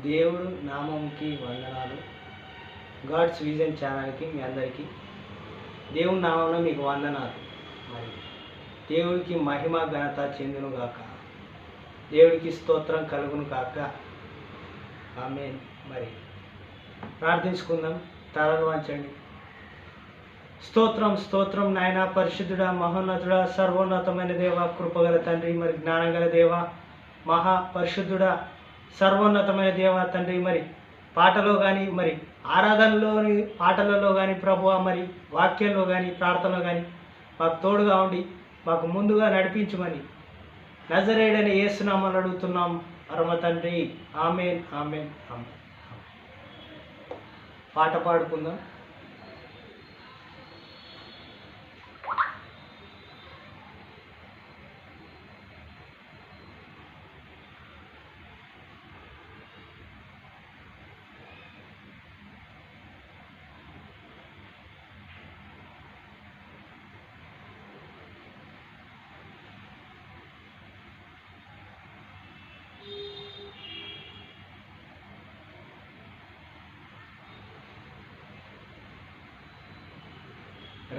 దేవుడు నామంకి వందనాలు. God's vision ఛానల్కి మీ అందరికీ దేవుని నామంలో మీకు వందనాలు. మరి దేవుడికి మహిమ ఘనత చెందును గాక, దేవుడికి స్తోత్రం కలుగును గాక. ఆమేన్. మరి ప్రార్థించుకుందాం. తలలు వంచండి. స్తోత్రం స్తోత్రం నాయన, పరిశుద్ధుడా, మహోన్నతుడా, సర్వోన్నతమైన దేవ, కృపగల తండ్రి, మరి జ్ఞానంగల దేవ, మహా పరిశుద్ధుడా, సర్వోన్నతమైన దేవ తండ్రి, మరి పాటలో కానీ, మరి ఆరాధనలోని పాటలలో కానీ ప్రభువా, మరి వాక్యంలో కానీ ప్రార్థనలో కానీ మాకు తోడుగా ఉండి మాకు ముందుగా నడిపించమని నజరేయుడని యేసునామములో అడుగుతున్నాం పరమ తండ్రి. ఆమేన్ ఆమేన్ ఆమేన్. పాట పాడుకుందాం.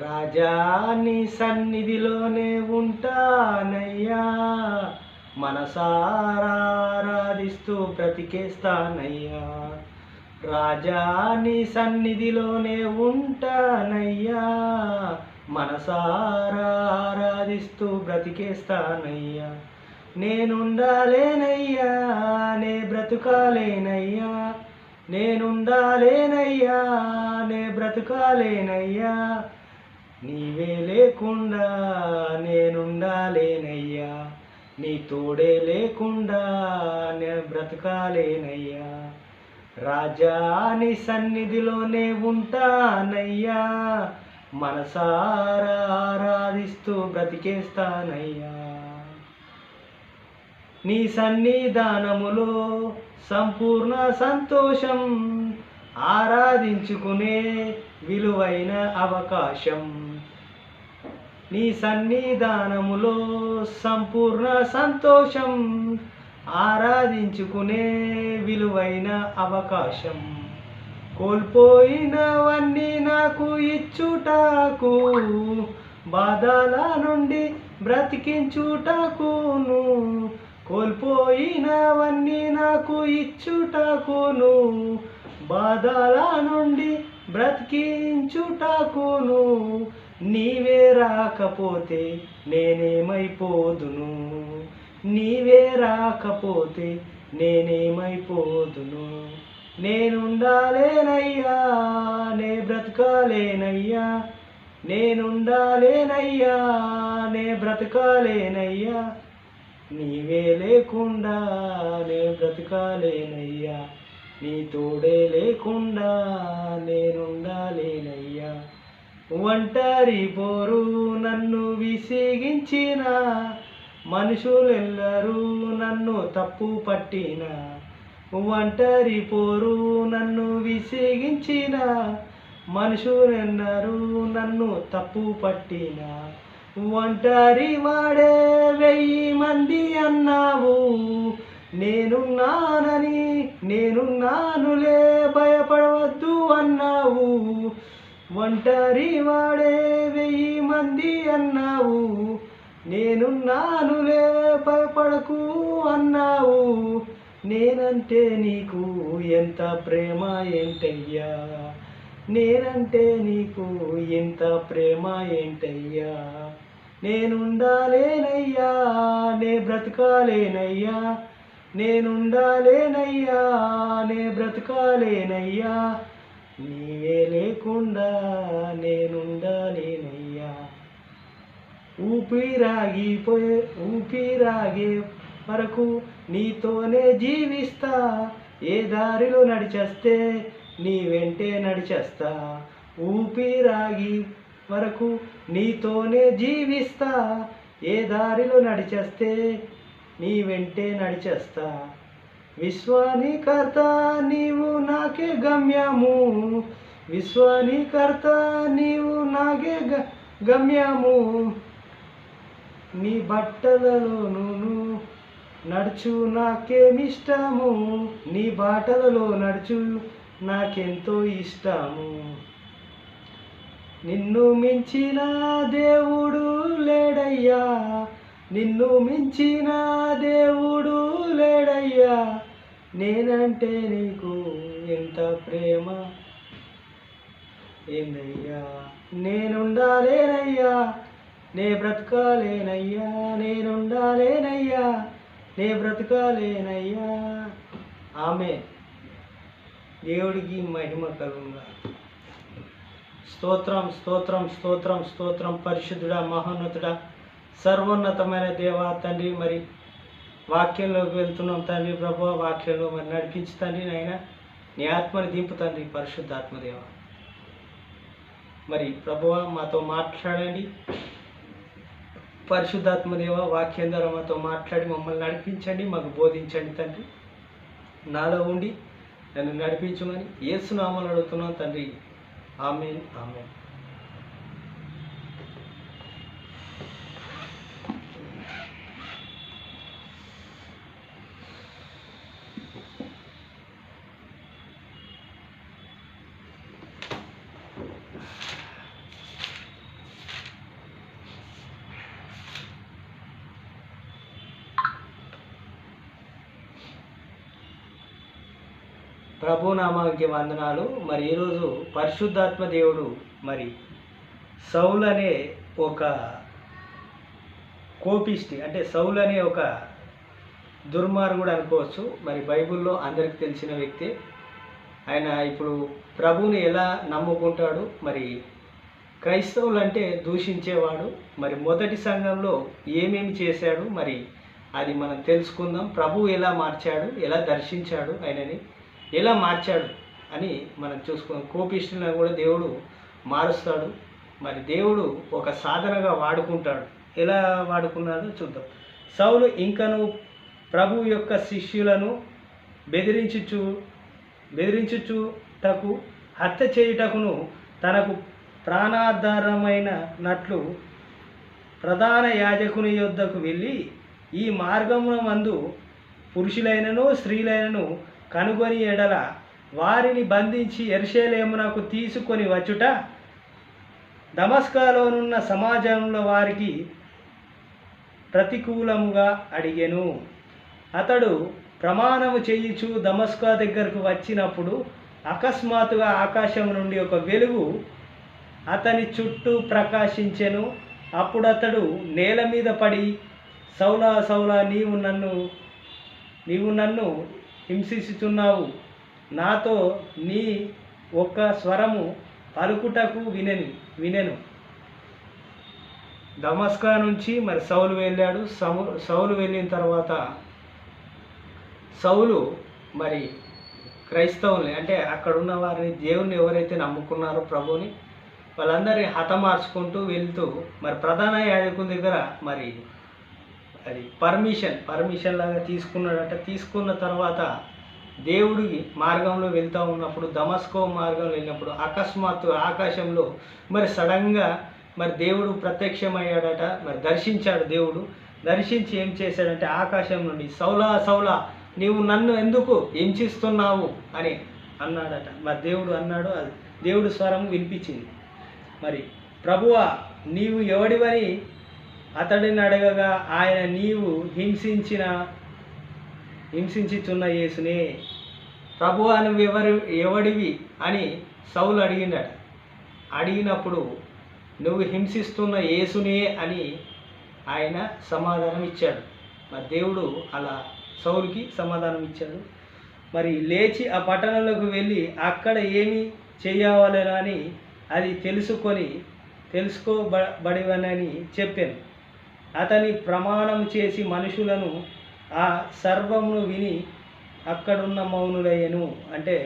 రాజా నీ సన్నిధిలోనే ఉంటానయ్యా, మనసారా ఆరాధిస్తూ బ్రతికేస్తానయ్యా. రాజా నీ సన్నిధిలోనే ఉంటానయ్యా, మనసారా ఆరాధిస్తూ బ్రతికేస్తానయ్యా. నేనుండాలేనయ్యా, నే బ్రతుకాలేనయ్యా, నేనుండాలేనయ్యా, నే బ్రతుకాలేనయ్యా. నీవే లేకుండా నేనుండాలేనయ్యా, నీ తోడే లేకుండా నే బ్రతకాలేనయ్యా. రాజా నీ సన్నిధిలోనే ఉంటానయ్యా, మనసారా ఆరాధిస్తూ బ్రతికేస్తానయ్యా. నీ సన్నిధానములో సంపూర్ణ సంతోషం, ఆరాధించుకునే విలువైన అవకాశం. నీ సన్నిధానములో సంపూర్ణ సంతోషం, ఆరాధించుకునే విలువైన అవకాశం. కోల్పోయినవన్నీ నాకు ఇచ్చుటకు, బాధల నుండి బ్రతికించుటకును. కోల్పోయినవన్నీ నాకు ఇచ్చుటకును, బాధల నుండి బ్రతికించుటకును. నీవే రాకపోతే నేనేమైపోదును, నీవే రాకపోతే నేనేమైపోదును. నేనుండాలేనయ్యా, నే బ్రతకాలేనయ్యా, నేనుండాలేనయ్యా, నే బ్రతకాలేనయ్యా. నీవే లేకుండా నే బ్రతకాలేనయ్యా, నీ తోడే లేకుండా నేనుండాలేనయ్యా. ఒంటరి పోరు నన్ను విసిగించిన, మనుషులెల్లరూ నన్ను తప్పు పట్టిన. ఒంటరి పోరు నన్ను విసిగించిన, మనుషులెన్నరూ నన్ను తప్పు పట్టిన. ఒంటరి వాడే 1000 మంది అన్నావు, నేనున్నానని నేనున్నానులే భయపడవద్దు అన్నావు. ఒంటరి వాడే 1000 మంది అన్నావు, నేనున్నానులే భయపడకు అన్నావు. నేనంటే నీకు ఎంత ప్రేమ ఏంటయ్యా, నేనంటే నీకు ఎంత ప్రేమ ఏంటయ్యా. నేనుండాలేనయ్యా, నే బ్రతకాలేనయ్యా, నేనుండాలేనయ్యా, నే బ్రతకాలేనయ్యా. నీవే లేకుండా నేనుండాలేనయ్యా. ఊపిరాగే వరకు నీతోనే జీవిస్తా, ఏ దారిలో నడిచేస్తే నీ వెంటే నడిచేస్తా. ఊపిరాగి వరకు నీతోనే జీవిస్తా, ఏ దారిలో నడిచేస్తే నీ వెంటే నడిచేస్తా. విశ్వానికర్త నీవు నాకే గమ్యము, విశ్వానికర్త నీవు నాకే గమ్యము. నీ బట్టలలోను నడుచు నాకేమిష్టము, నీ బాటలలో నడుచు నాకెంతో ఇష్టము. నిన్ను మించిన దేవుడు లేడయ్యా, నిన్ను మించిన దేవుడు లేడయ్యా, నేనంటే నీకు ఎంత ప్రేమ ఏందయ్యా. నేనుండాలేనయ్యా, నే బ్రతకాలేనయ్యా, నేనుండాలేనయ్యా, నే బ్రతకాలేనయ్యా. ఆమె దేవుడికి మహిమ కలుగుగా. స్తోత్రం స్తోత్రం స్తోత్రం స్తోత్రం. పరిశుద్ధుడా, మహోన్నతుడా, సర్వోన్నతమైన దేవా తండ్రి, మరి వాక్యంలోకి వెళ్తున్నాం తండ్రి. ప్రభువా, వాక్యంలో మరి నడిపించు తండ్రి. నాయన నీ ఆత్మని దింపు తండ్రి. పరిశుద్ధాత్మదేవ మరి ప్రభువా మాతో మాట్లాడండి. పరిశుద్ధాత్మదేవ వాక్యం ద్వారా మాతో మాట్లాడి మమ్మల్ని నడిపించండి, మాకు బోధించండి తండ్రి. నాలో ఉండి నన్ను నడిపించమని యేసు నామములో అడుగుతున్నాం తండ్రి. ఆమేన్ ఆమేన్. ప్రభునామానికి వందనాలు. మరి ఈరోజు పరిశుద్ధాత్మ దేవుడు మరి సౌలు అనే ఒక కోపిష్టి, అంటే సౌలు అనే ఒక దుర్మార్గుడు అనుకోవచ్చు. మరి బైబిల్లో అందరికి తెలిసిన వ్యక్తి. ఆయన ఇప్పుడు ప్రభువుని ఎలా నమ్ముకుంటాడు, మరి క్రైస్తవులు అంటే దూషించేవాడు. మరి మొదటి సంఘంలో ఏమేమి చేశాడు, మరి అది మనం తెలుసుకుందాం. ప్రభువు ఎలా మార్చాడు, ఎలా దర్శించాడు, ఆయనని ఎలా మార్చాడు అని మనం చూసుకుందాం. కోపిష్ఠులను కూడా దేవుడు మారుస్తాడు. మరి దేవుడు ఒక సాధనగా వాడుకుంటాడు. ఎలా వాడుకున్నాడో చూద్దాం. సౌలు ఇంకను ప్రభు యొక్క శిష్యులను బెదిరించుటకు హత్య చేయుటకును తనకు ప్రాణాధారమైన నట్లు ప్రధాన యాజకుని యొద్దకు వెళ్ళి, ఈ మార్గమున మందు పురుషులైనను స్త్రీలైనను కనుగొని ఎడల వారిని బంధించి యెరూషలేమునకు తీసుకొని వచ్చుట దమస్కులోనున్న సమాజంలో వారికి ప్రతికూలముగా అడిగెను. అతడు ప్రమాణము చేయుచు దమస్కు దగ్గరకు వచ్చినప్పుడు అకస్మాత్తుగా ఆకాశం నుండి ఒక వెలుగు అతని చుట్టూ ప్రకాశించెను. అప్పుడు అతడు నేల మీద పడి, సౌలా సౌలా, నీవు నన్ను హింసిస్తున్నావు, నాతో నీ ఒక్క స్వరము పలుకుటకు వినెను. దమస్కా నుంచి మరి సౌలు వెళ్ళాడు. సౌలు వెళ్ళిన తర్వాత సౌలు మరి క్రైస్తవుల్ని, అంటే అక్కడ ఉన్న వారిని, దేవుని ఎవరైతే నమ్ముకున్నారో ప్రభువుని, వాళ్ళందరినీ హతమార్చుకుంటూ వెళ్తూ మరి ప్రధాన యాజకుని దగ్గర మరి అది పర్మిషన్ లాగా తీసుకున్నాడట. తీసుకున్న తర్వాత దేవుడి మార్గంలో వెళ్తూ ఉన్నప్పుడు, దమస్కో మార్గంలో వెళ్ళినప్పుడు అకస్మాత్తు ఆకాశంలో మరి సడన్గా మరి దేవుడు ప్రత్యక్షమయ్యాడట. మరి దర్శించాడు. దేవుడు దర్శించి ఏం చేశాడంటే, ఆకాశం నుండి సౌలా సౌలా, నీవు నన్ను ఎందుకు హింసిస్తున్నావు అని అన్నాడట. మరి దేవుడు అన్నాడు, అది దేవుడు స్వరం వినిపించింది. మరి ప్రభువా, నీవు ఎవడివని అతడిని అడగగా ఆయన, నీవు హింసించుచున్న యేసునే. ప్రభువా, నువ్వు ఎవడివి అని సౌలు అడిగిండట. అడిగినప్పుడు నువ్వు హింసిస్తున్న యేసునే అని ఆయన సమాధానం ఇచ్చాడు. మరి దేవుడు అలా సౌలుకి సమాధానం ఇచ్చాడు. మరి లేచి ఆ పట్టణంలోకి వెళ్ళి అక్కడ ఏమి చేయవాలని అది తెలుసుకోబడివనని చెప్పాను. అతని ప్రమాణం చేసి మనుషులను ఆ సర్వమును విని అక్కడున్న మౌనులయ్యను. అంటే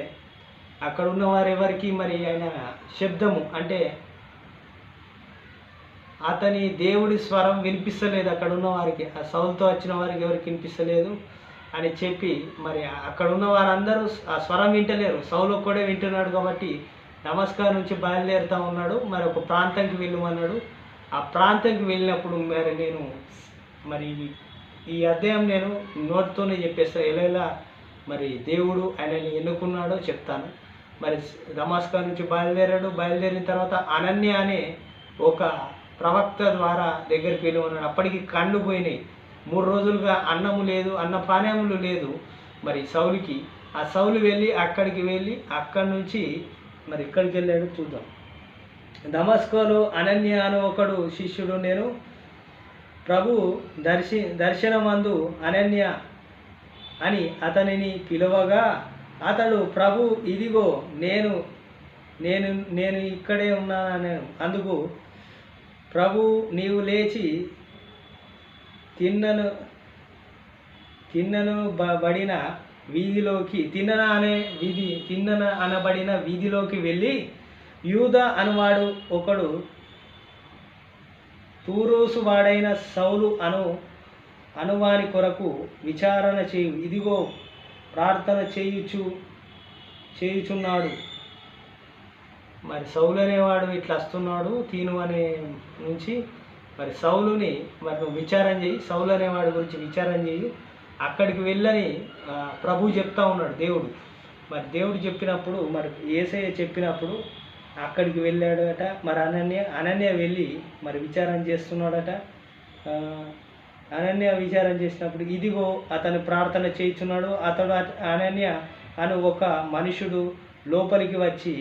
అక్కడున్న వారెవరికి మరి ఆయన శబ్దము, అంటే అతని దేవుడి స్వరం వినిపిస్తలేదు అక్కడున్న వారికి. ఆ సౌలుతో వచ్చిన వారికి ఎవరికి వినిపిస్తలేదు అని చెప్పి మరి అక్కడున్న వారందరూ ఆ స్వరం వింటలేరు. సౌలు కూడా వింటున్నాడు కాబట్టి నమస్కారం నుంచి బయలుదేరుతూ ఉన్నాడు. మరి ఒక ప్రాంతానికి వెళ్ళమన్నాడు. ఆ ప్రాంతానికి వెళ్ళినప్పుడు మరి నేను మరి ఈ అధ్యాయం నేను నోటితోనే చెప్పేస్తాను. ఎలా మరి దేవుడు ఆయనని ఎన్నుకున్నాడో చెప్తాను. మరి దమస్కా నుంచి బయలుదేరిన తర్వాత అనన్య అనే ఒక ప్రవక్త ద్వారా దగ్గరికి వెళ్ళి ఉన్నాడు. అప్పటికి కళ్ళు పోయినాయి. 3 రోజులుగా అన్నము లేదు, అన్నపానీయములు లేదు మరి సౌలుకి. ఆ సౌలు అక్కడికి వెళ్ళి అక్కడి నుంచి మరి ఎక్కడికి వెళ్ళాడు చూద్దాం. దమస్కోలో అనన్య అని ఒకడు శిష్యుడు నేను ప్రభు దర్శనమందు అనన్య అని అతనిని పిలువగా అతడు ప్రభు ఇదిగో నేను నేను నేను ఇక్కడే ఉన్నాను. అందుకు ప్రభు నీవు లేచి బడిన వీధిలోకి తిన్నన అనబడిన వీధిలోకి వెళ్ళి యూద అనువాడు ఒకడు తూరోసు వాడైన సౌలు అనువాని కొరకు విచారణ చేయు. ఇదిగో ప్రార్థన చేయుచున్నాడు. మరి సౌలు అనేవాడు ఇట్లా వస్తున్నాడు తీను అనే నుంచి. మరి సౌలుని మరి నువ్వు విచారం చేయి, సౌలు అనేవాడి గురించి విచారం చేయి, అక్కడికి వెళ్ళని ప్రభు చెప్తా ఉన్నాడు దేవుడు. మరి దేవుడు చెప్పినప్పుడు మరి యేసయ్య చెప్పినప్పుడు అక్కడికి వెళ్ళాడట. మరి అనన్య వెళ్ళి మరి విచారం చేస్తున్నాడట. అనన్య విచారం చేసినప్పుడు ఇదిగో అతను ప్రార్థన చేయుచున్నాడు. అతడు అనన్య అని ఒక మనుషుడు లోపలికి వచ్చి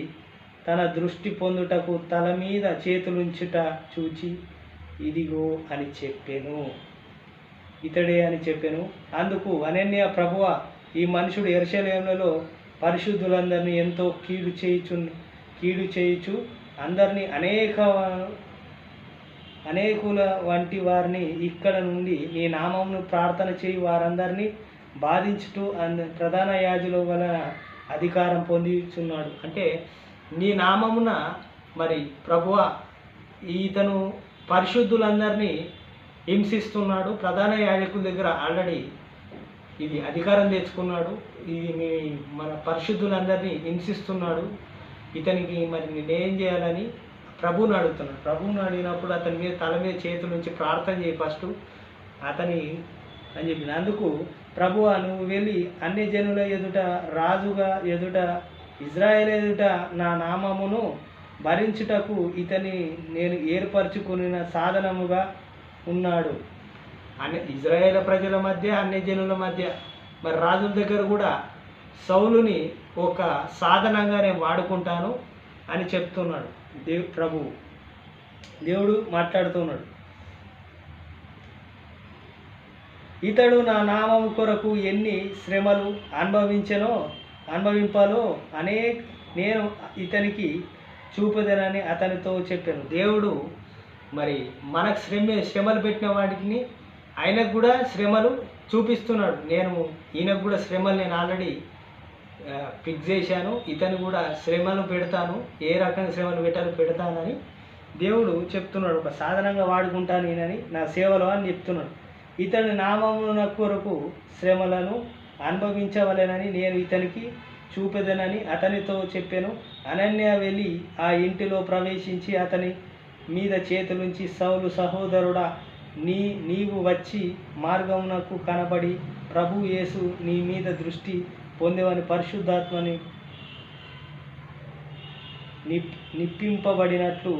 తన దృష్టి పొందుటకు తల మీద చేతులుంచుట చూచి ఇదిగో అని చెప్పాను, ఇతడే అని చెప్పాను. అందుకు అనన్య ప్రభువా, ఈ మనుషుడు యెరూషలేములో పరిశుద్ధులందరినీ ఎంతో కీడు చేయుచు అందరినీ అనేకుల వంటి వారిని ఇక్కడ నుండి నీ నామమును ప్రార్థన చేయి వారందరినీ బాధించుటూ ప్రధాన యాజకుల వలన అధికారం పొందుచున్నాడు. అంటే నీ నామమున మరి ప్రభువా ఇతను పరిశుద్ధులందరినీ హింసిస్తున్నాడు, ప్రధాన యాజకుల దగ్గర ఆల్రెడీ ఇది అధికారం తెచ్చుకున్నాడు, ఇది మన పరిశుద్ధులందరినీ హింసిస్తున్నాడు, ఇతనికి మరి నేనేం చేయాలని ప్రభువుని అడుగుతున్నాడు. ప్రభువుని అడిగినప్పుడు అతని మీద తల మీద చేతుల నుంచి ప్రార్థన చేయి ఫస్ట్ అతని అని చెప్పిన. అందుకు ప్రభువా నువ్వు వెళ్ళి అన్ని జనుల ఎదుట రాజుగా ఎదుట ఇజ్రాయేల్ ఎదుట నా నామమును భరించుటకు ఇతని నేను ఏర్పరచుకున్న సాధనముగా ఉన్నాడు. ఇజ్రాయేల్ ప్రజల మధ్య అన్ని జనుల మధ్య మరి రాజుల దగ్గర కూడా సౌలుని ఒక సాధనంగా నేను వాడుకుంటాను అని చెప్తున్నాడు దేవుడు మాట్లాడుతున్నాడు. ఇతడు నా నామము కొరకు ఎన్ని శ్రమలు అనుభవింపాలో నేను ఇతనికి చూపుదనని అతనితో చెప్పాను. దేవుడు మరి మనకు శ్రమలు పెట్టిన వాటిని ఆయనకు కూడా శ్రమలు చూపిస్తున్నాడు. ఈయనకు కూడా శ్రమలు నేను ఆల్రెడీ ఫిక్స్ చేశాను, ఇతను కూడా శ్రమలు పెడతాను, ఏ రకంగా శ్రమలు పెడతానని దేవుడు చెప్తున్నాడు. ఒక సాధనంగా వాడుకుంటాను ఈయనని నా సేవలో అని చెప్తున్నాడు. ఇతని నామమున కొరకు శ్రమలను అనుభవించవలెనని నేను ఇతనికి చూపెదనని అతనితో చెప్పాను. అనన్య వెళ్ళి ఆ ఇంటిలో ప్రవేశించి అతని మీద చేతులుంచి సౌలు సహోదరుడా నీవు వచ్చి మార్గమునకు కనబడి ప్రభు యేసు నీ మీద దృష్టి పొందేవని పరిశుద్ధాత్మని నింపబడినట్లు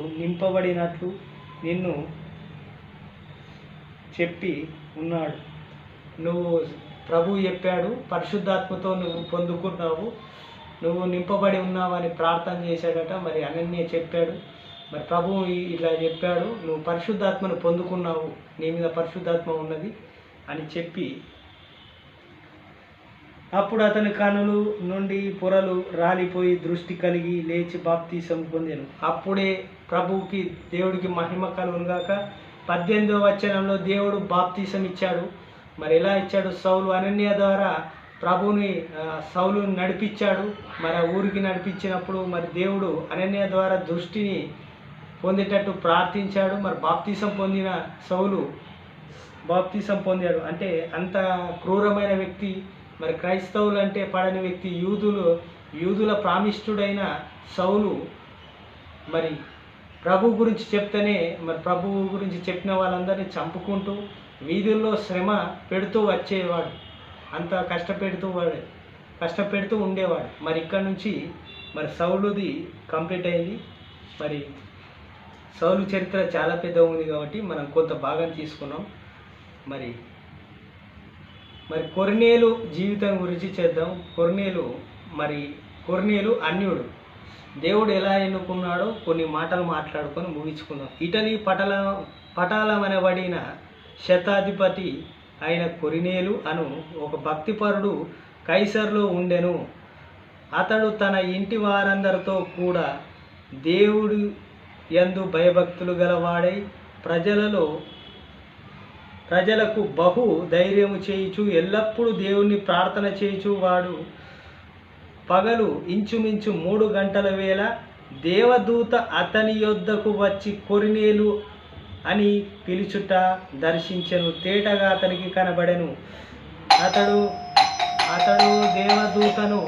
నిన్ను చెప్పి ఉన్నాడు. నువ్వు ప్రభు చెప్పాడు, పరిశుద్ధాత్మతో నువ్వు పొందుకున్నావు, నువ్వు నింపబడి ఉన్నావు అని ప్రార్థన చేశాడట. మరి అనన్య చెప్పాడు, మరి ప్రభువు ఇట్లా చెప్పాడు, నువ్వు పరిశుద్ధాత్మను పొందుకున్నావు, నీ మీద పరిశుద్ధాత్మ ఉన్నది అని చెప్పి అప్పుడు అతని కనులు నుండి పొరలు రాలిపోయి దృష్టి కలిగి లేచి బాప్తీసం పొందాను. అప్పుడే ప్రభువుకి దేవుడికి మహిమ కలుగునుగాక. 18వ వచనంలో దేవుడు బాప్తీసం ఇచ్చాడు. మరి ఎలా ఇచ్చాడు? సౌలు అనన్య ద్వారా సౌలుని నడిపించాడు. మరి ఆ ఊరికి నడిపించినప్పుడు మరి దేవుడు అనన్య ద్వారా దృష్టిని పొందేటట్టు ప్రార్థించాడు. మరి బాప్తీసం పొందిన సౌలు బాప్తీసం పొందాడు. అంటే అంత క్రూరమైన వ్యక్తి, మరి క్రైస్తవులు అంటే పడని వ్యక్తి, యూదుల ప్రామిష్ఠుడైన సౌలు మరి ప్రభు గురించి చెప్తేనే మరి ప్రభువు గురించి చెప్పిన వాళ్ళందరినీ చంపుకుంటూ వీధుల్లో శ్రమ పెడుతూ వచ్చేవాడు, అంత కష్టపెడుతూ ఉండేవాడు. మరి ఇక్కడ నుంచి మరి సౌలుది కంప్లీట్ అయింది. మరి సౌలు చరిత్ర చాలా పెద్ద ఉంది కాబట్టి మనం కొంత భాగం తీసుకున్నాం. మరి కొర్నేలు జీవితం గురించి చేద్దాం. కొర్నేలు అన్యుడు. దేవుడు ఎలా ఎన్నుకున్నాడో కొన్ని మాటలు మాట్లాడుకొని ముగించుకుందాం. ఇటలీ పటాలమనబడిన శతాధిపతి అయిన కొర్నేలు అను ఒక భక్తిపరుడు కైసరులో ఉండెను. అతడు తన ఇంటి వారందరితో కూడా దేవుడు యందు భయభక్తులు గలవాడై ప్రజలకు బహు ధైర్యము చేయుచు ఎల్లప్పుడూ దేవుణ్ణి ప్రార్థన చేయుచు వాడు పగలు ఇంచుమించు 3 గంటల వేళ దేవదూత అతని యొద్దకు వచ్చి కొర్నేలు అని పిలుచుట దర్శించెను. తేటగా అతనికి కనబడెను. అతడు దేవదూతను